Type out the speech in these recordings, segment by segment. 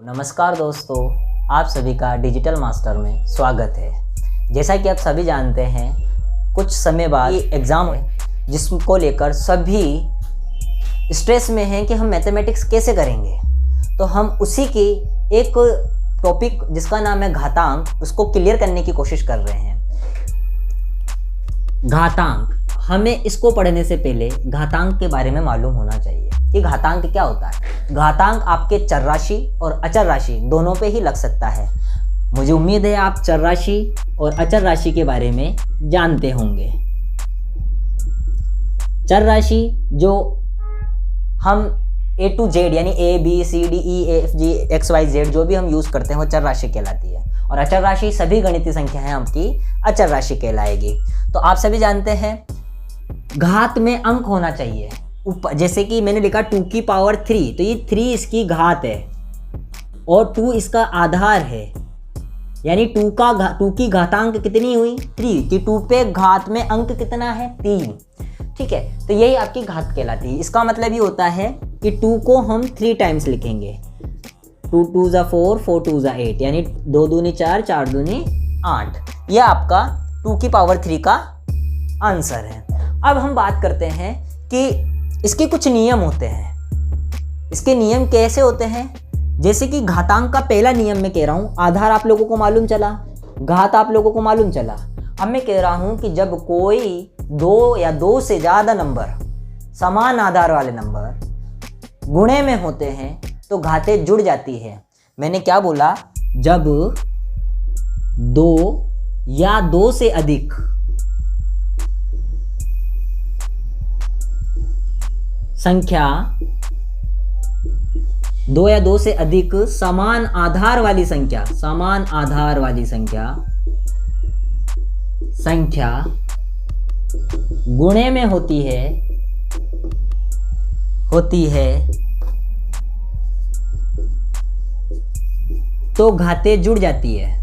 नमस्कार दोस्तों, आप सभी का डिजिटल मास्टर में स्वागत है। जैसा कि आप सभी जानते हैं, कुछ समय बाद एग्ज़ाम है जिसको लेकर सभी स्ट्रेस में हैं कि हम मैथमेटिक्स कैसे करेंगे। तो हम उसी की एक टॉपिक जिसका नाम है घातांक, उसको क्लियर करने की कोशिश कर रहे हैं। घातांक, हमें इसको पढ़ने से पहले घातांक के बारे में मालूम होना चाहिए कि घातांक क्या होता है। घातांक आपके चर राशि और अचर राशि दोनों पे ही लग सकता है। मुझे उम्मीद है आप चर राशि और अचर राशि के बारे में जानते होंगे। चर राशि जो हम A to Z यानी A B C D E F G X Y Z जो भी हम यूज़ करते हैं वो चर राशि कहलाती है, और अचर राशि सभी गणितीय संख्याएं आपकी अचर राशि कहलाएगी। तो आप सभी जानते हैं घात में अंक होना चाहिए। जैसे कि मैंने लिखा 2 की पावर 3, तो ये 3 इसकी घात है और 2 इसका आधार है, यानी 2 की घातांक कितनी हुई 3, कि 2 पे घात में अंक कितना है 3। ठीक है, तो यही आपकी घात कहलाती है। इसका मतलब ये होता है कि 2 को हम 3 टाइम्स लिखेंगे। 2 2 ज़ा 4, 4 2 ज़ा 8, यानी 2 दूनी 4, 4 दूनी 8। यह आपका 2 की पावर 3 का आंसर है। अब हम बात करते हैं कि इसके कुछ नियम होते हैं। इसके नियम कैसे होते हैं? जैसे कि घातांक का पहला नियम मैं कह रहा हूँ, आधार आप लोगों को मालूम चला, घात आप लोगों को मालूम चला। अब मैं कह रहा हूँ कि जब कोई 2 या 2 से ज़्यादा नंबर, समान आधार वाले नंबर गुणे में होते हैं तो घातें जुड़ जाती है। मैंने क्या बोला? जब 2 या 2 से अधिक संख्या, 2 या 2 से अधिक समान आधार वाली संख्या, समान आधार वाली संख्या गुणे में होती है तो घातें जुड़ जाती है।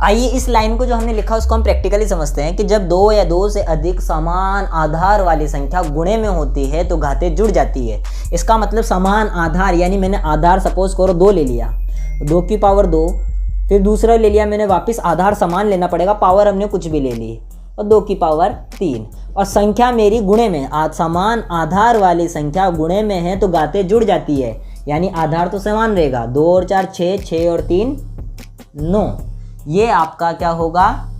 आइए इस लाइन को जो हमने लिखा उसको हम प्रैक्टिकली समझते हैं कि जब 2 या 2 से अधिक समान आधार वाली संख्या गुणे में होती है तो घातें जुड़ जाती है। इसका मतलब समान आधार, यानी मैंने आधार सपोज करो 2 ले लिया, 2 की पावर 2, फिर दूसरा ले लिया मैंने, वापस आधार समान लेना पड़ेगा, पावर हमने कुछ भी ले ली, और 2 की पावर 3, और संख्या मेरी गुणे में, समान आधार वाली संख्या गुणे में है तो घातें जुड़ जाती है, यानी आधार तो समान रहेगा। 2 और 4 6, 6 और 3 9, ये आपका क्या होगा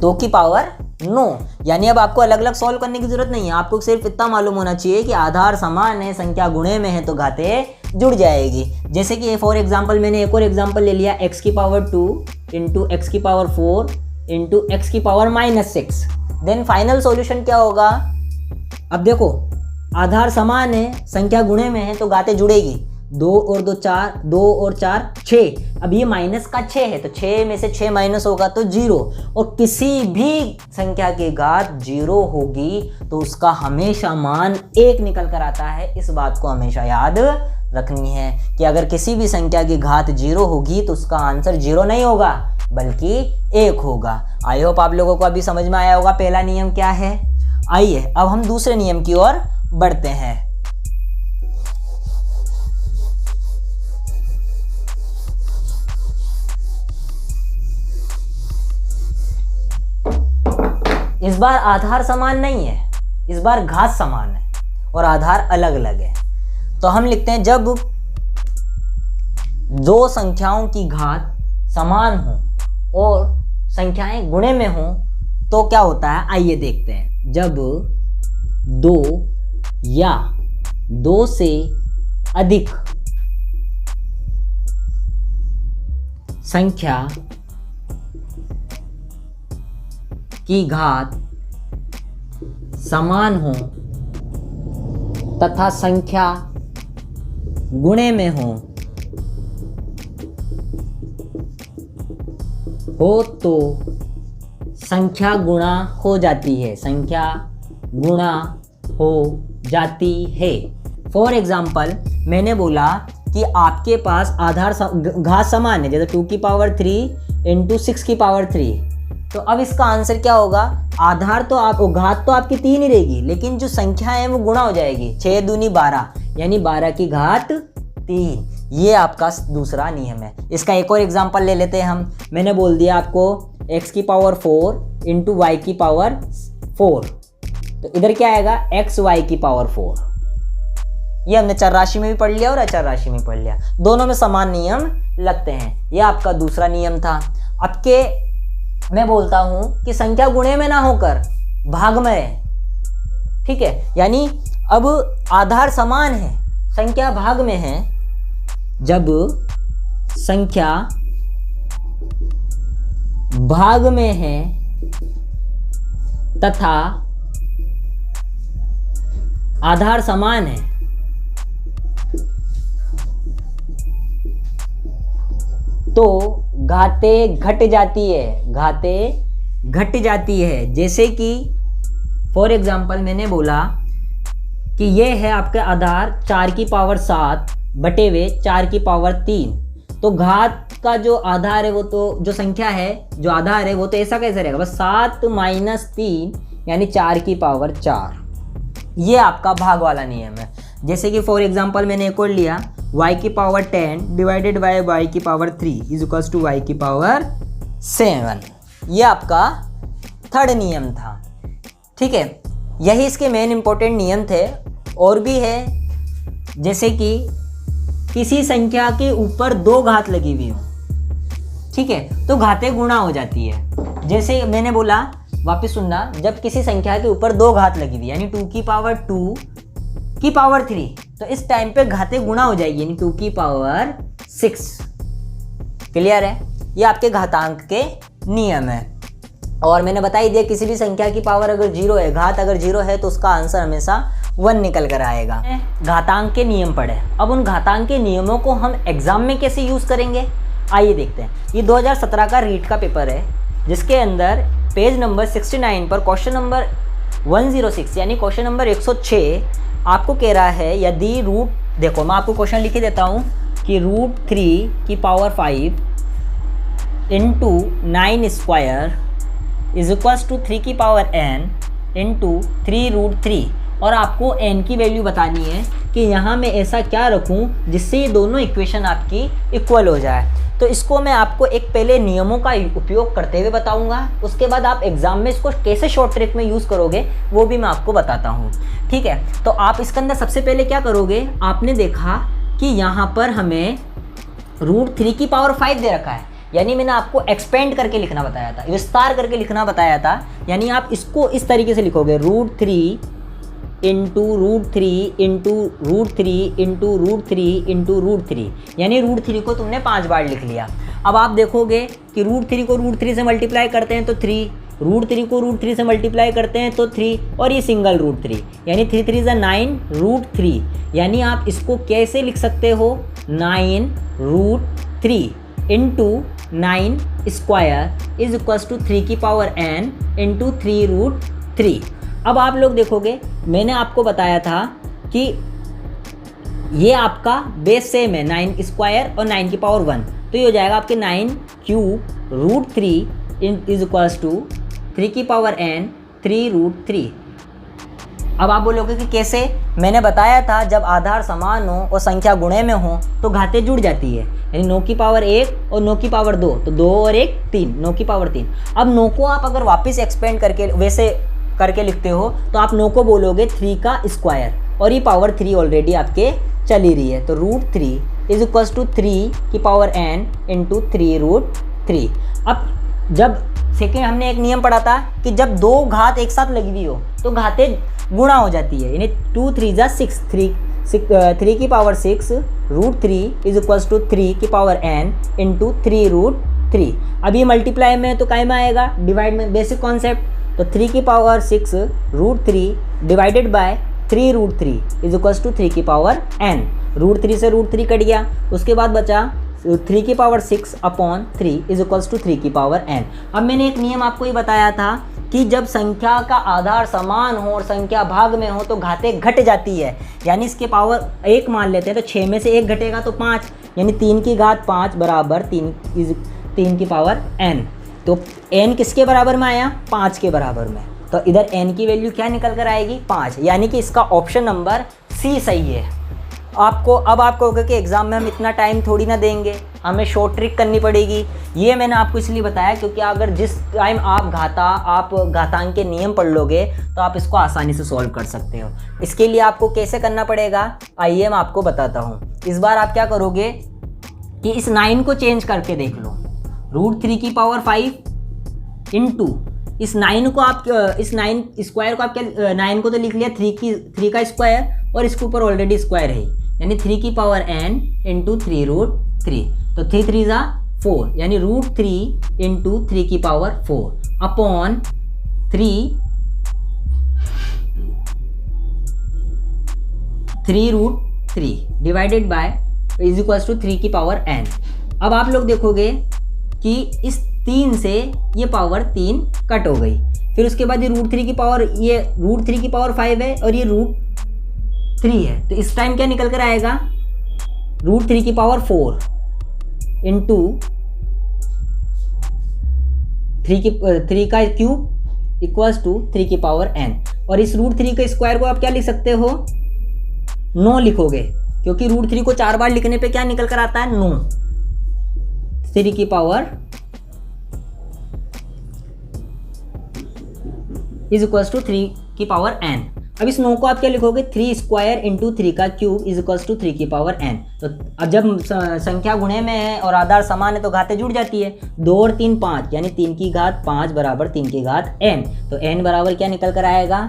2 की पावर 9। यानी अब आपको अलग अलग सॉल्व करने की जरूरत नहीं है, आपको सिर्फ इतना मालूम होना चाहिए कि आधार समान है, संख्या गुणे में है तो घातें जुड़ जाएगी। जैसे कि फॉर एग्जांपल मैंने एक और एग्जांपल ले लिया, x की पावर 2 इंटू एक्स की पावर 4 इंटू एक्स की पावर -6। देन फाइनल सॉल्यूशन क्या होगा? अब देखो आधार समान है, संख्या गुणे में है तो घातें जुड़ेगी। 2 और 2 4, 2 और 4 6। अब ये माइनस का 6 है तो 6 में से 6 माइनस होगा तो 0, और किसी भी संख्या की घात 0 होगी तो उसका हमेशा मान 1 निकल कर आता है। इस बात को हमेशा याद रखनी है कि अगर किसी भी संख्या की घात 0 होगी तो उसका आंसर 0 नहीं होगा बल्कि 1 होगा। आई होप आप लोगों को अभी समझ में आया होगा पहला नियम क्या है। आइए अब हम दूसरे नियम की ओर बढ़ते हैं। इस बार आधार समान नहीं है, इस बार घात समान है और आधार अलग अलग है। तो हम लिखते हैं जब 2 संख्याओं की घात समान हो और संख्याएं गुणे में हो तो क्या होता है, आइए देखते हैं। जब 2 या 2 से अधिक संख्या की घात समान हो तथा संख्या गुणे में हो तो संख्या गुणा हो जाती है, संख्या गुणा हो जाती है। फॉर एग्जाम्पल मैंने बोला कि आपके पास आधार घात समान है, जैसे 2 की पावर 3 इंटू 6 की पावर 3, तो अब इसका आंसर क्या होगा, आधार तो आप घात तो आपकी 3 ही रहेगी, लेकिन जो संख्या है वो गुणा हो जाएगी, 6 दूनी 12 यानी 12 की घात 3। ये आपका दूसरा नियम है। इसका एक और एग्जांपल ले लेते हैं हम। मैंने बोल दिया आपको x की पावर 4 इंटू वाई की पावर 4, तो इधर क्या आएगा x y की पावर 4। ये हमने चर राशि में भी पढ़ लिया और अचर राशि में पढ़ लिया, दोनों में समान नियम लगते हैं। ये आपका दूसरा नियम था। अब के मैं बोलता हूं कि संख्या गुणे में ना होकर भाग में है, ठीक है, यानी अब आधार समान है, संख्या भाग में है। जब संख्या भाग में है तथा आधार समान है, तो घातें घट जाती है, घातें घट जाती है। जैसे कि फॉर एग्जाम्पल मैंने बोला कि ये है आपका आधार 4 की पावर 7 बटे हुए 4 की पावर 3, तो घात का जो आधार है वो तो जो संख्या है जो आधार है वो तो ऐसा कैसे रहेगा, बस 7 माइनस 3 यानी 4 की पावर 4। ये आपका भाग वाला नियम है। जैसे कि फॉर एग्जांपल मैंने एक और लिया, y की पावर 10 डिवाइडेड बाय y की power 3 is equals to y की पावर 7। ये आपका थर्ड नियम था, ठीक है। यही इसके मेन इंपॉर्टेंट नियम थे। और भी है, जैसे कि किसी संख्या के ऊपर 2 घात लगी हुई हो, ठीक है, तो घातें गुणा हो जाती है। जैसे मैंने बोला, वापस सुनना, जब किसी संख्या के ऊपर 2 घात लगी हुई यानी 2 की पावर 2 की पावर 3, तो इस टाइम पे घातें गुणा हो जाएगी यानी 2 की पावर 6। क्लियर है? ये आपके घातांक के नियम है। और मैंने बता ही दिया किसी भी संख्या की पावर अगर 0 है, घात अगर 0 है तो उसका आंसर हमेशा 1 निकल कर आएगा। घातांक के नियम पढ़े। अब उन घातांक के नियमों को हम एग्जाम में कैसे यूज़ करेंगे, आइए देखते हैं। ये 2017 का रीट का पेपर है, जिसके अंदर पेज नंबर 69 पर क्वेश्चन नंबर 106 यानी क्वेश्चन नंबर 106 आपको कह रहा है, यदि रूट, देखो मैं आपको क्वेश्चन लिख के देता हूँ कि √3 की power 5 into 9 square is equals to 3 की पावर n इंटू 3√3, और आपको n की वैल्यू बतानी है कि यहाँ मैं ऐसा क्या रखूँ जिससे ये दोनों इक्वेशन आपकी इक्वल हो जाए। तो इसको मैं आपको एक पहले नियमों का उपयोग करते हुए बताऊंगा, उसके बाद आप एग्जाम में इसको कैसे शॉर्ट ट्रिक में यूज़ करोगे वो भी मैं आपको बताता हूँ, ठीक है। तो आप इसके अंदर सबसे पहले क्या करोगे, आपने देखा कि यहाँ पर हमें √3 की पावर 5 दे रखा है, यानी मैंने आपको एक्सपेंड करके लिखना बताया था, विस्तार करके लिखना बताया था। यानी आप इसको इस तरीके से लिखोगे, √3 इंटू √3 इंटू √3 इंटू √3 इंटू √3, यानी √3 को तुमने 5 बार लिख लिया। अब आप देखोगे कि √3 को √3 से मल्टीप्लाई करते हैं तो 3, √3 को √3 से मल्टीप्लाई करते हैं तो 3, और ये सिंगल √3 यानी 3 3 is 9 √3, यानी आप इसको कैसे लिख सकते हो, 9 √3 into 9 square is equals to 3 की पावर n इंटू 3√3। अब आप लोग देखोगे, मैंने आपको बताया था कि ये आपका बेस सेम है, 9 स्क्वायर और 9 की पावर 1, तो ये हो जाएगा आपके 9³ √3 इज इक्वल्स टू 3 की पावर n 3√3। अब आप बोलोगे कि कैसे, मैंने बताया था जब आधार समान हो और संख्या गुणे में हो तो घातें जुड़ जाती है, यानी 9 की पावर 1 और 9 की पावर 2, तो 2 और 1 3, 9 की पावर 3। अब 9 को आप अगर वापस एक्सपेंड करके वैसे करके लिखते हो तो आप 9 को बोलोगे 3 का स्क्वायर, और ये पावर 3 ऑलरेडी आपके चली रही है, तो √3 इज इक्वल्स टू 3 की पावर n इंटू 3√3। अब जब सेकेंड हमने एक नियम पढ़ा था कि जब 2 घात एक साथ लगी हुई हो तो घातें गुणा हो जाती है, यानी 2 3 जा 6, 3 की पावर 6 √3 इज इक्वल्स टू 3 की पावर n इंटू 3√3। अब ये मल्टीप्लाई में तो काय में आएगा, डिवाइड में, बेसिक कॉन्सेप्ट, तो 3 की power 6 √3 divided by 3√3 is equals to 3 की पावर n। √3 से √3 कट गया, उसके बाद बचा 3 की power 6 upon 3 is equals to 3 की पावर n। अब मैंने एक नियम आपको ये बताया था कि जब संख्या का आधार समान हो और संख्या भाग में हो तो घातें घट जाती है, यानी इसके पावर 1 मान लेते हैं तो 6 में से 1 घटेगा तो 5, यानी 3 की घात 5 बराबर 3 की पावर n। तो n किसके बराबर में आया, 5 के बराबर में, तो इधर n की वैल्यू क्या निकल कर आएगी, 5, यानी कि इसका ऑप्शन नंबर सी सही है। अब आपको होगा कि एग्ज़ाम में हम इतना टाइम थोड़ी ना देंगे, हमें शॉर्ट ट्रिक करनी पड़ेगी। ये मैंने आपको इसलिए बताया क्योंकि अगर जिस टाइम आप घातांक के नियम पढ़ लोगे तो आप इसको आसानी से सॉल्व कर सकते हो। इसके लिए आपको कैसे करना पड़ेगा, आइए मैं आपको बताता हूँ। इस बार आप क्या करोगे कि इस 9 को चेंज करके देख लो, √3 इंटू इस 9 को आप, इस 9 स्क्वायर को आप क्या, 9 को तो लिख लिया 3 का स्क्वायर और इसके ऊपर ऑलरेडी स्क्वायर है, यानी 3n इंटू 3√3, तो 3 3 ज़ा 4, यानी √3 into 3 upon 3√3 divided by is equals to 3n। अब आप लोग देखोगे कि इस 3 से ये पावर 3 कट हो गई, फिर उसके बाद ये √3 की पावर, ये √3 की पावर 5 है और ये √3 है, तो इस टाइम क्या निकल कर आएगा, √3 की पावर 4 इंटू 3 का क्यूब इक्वल्स टू 3 की पावर n, और इस √3 के स्क्वायर को आप क्या लिख सकते हो, 9 लिखोगे, क्योंकि √3 को 4 बार लिखने पे क्या निकल कर आता है, 9, 3 की पावर इज इक्वल्स टू 3 की पावर n। अब इस 9 को आप क्या लिखोगे, 3 स्क्वायर इंटू 3 का क्यूब इज इक्वल्स टू 3 की पावर n। तो अब जब संख्या गुणे में है और आधार समान है तो घातें जुड़ जाती है, 2 और 3 5, यानी 3 की घात 5 बराबर 3 की घात n, तो n बराबर क्या निकल कर आएगा,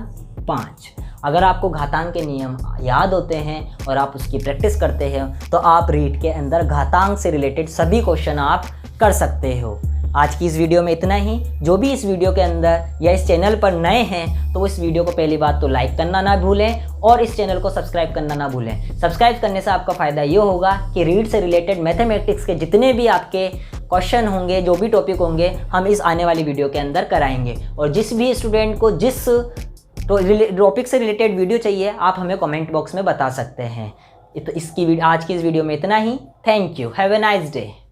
5। अगर आपको घातांक के नियम याद होते हैं और आप उसकी प्रैक्टिस करते हैं तो आप रीट के अंदर घातांक से रिलेटेड सभी क्वेश्चन आप कर सकते हो। आज की इस वीडियो में इतना ही। जो भी इस वीडियो के अंदर या इस चैनल पर नए हैं तो इस वीडियो को पहली बात तो लाइक करना ना भूलें और इस चैनल को सब्सक्राइब करना ना भूलें। सब्सक्राइब करने से आपका फ़ायदा ये होगा कि रीड से रिलेटेड मैथमेटिक्स के जितने भी आपके क्वेश्चन होंगे, जो भी टॉपिक होंगे, हम इस आने वाली वीडियो के अंदर कराएंगे। और जिस भी स्टूडेंट को जिस टॉपिक से रिलेटेड वीडियो चाहिए आप हमें कमेंट बॉक्स में बता सकते हैं। तो आज की इस वीडियो में इतना ही। Thank you, have a nice day.